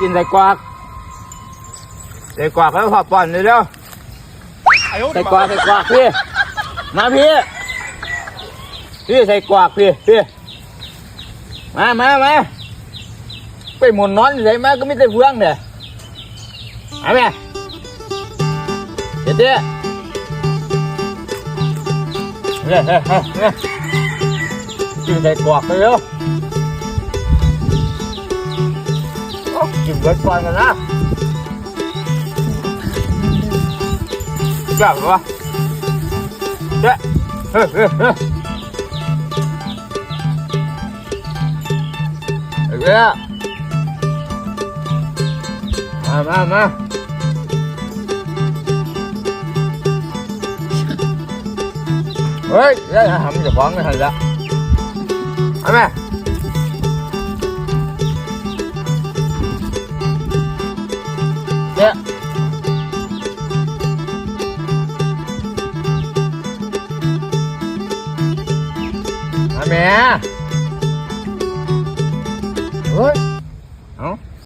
กินใส่กวากแล้วพอป้อนเลยเร็วใส่กวากพี่มาพี่ใส่กวากพี่มาไปหมุนนอนใส่มาก็ไม่ได้เฟืองเด้อเอาไหมเด็ดเนี่ยกินใส่กวากเลยเร็วกินเบิดก่อนกันนะจับวะเฮ้มาเฮ้ยได้ทำจะฟ้องกันทันละเอาไหมเจ๊มาแม่เฮ้ย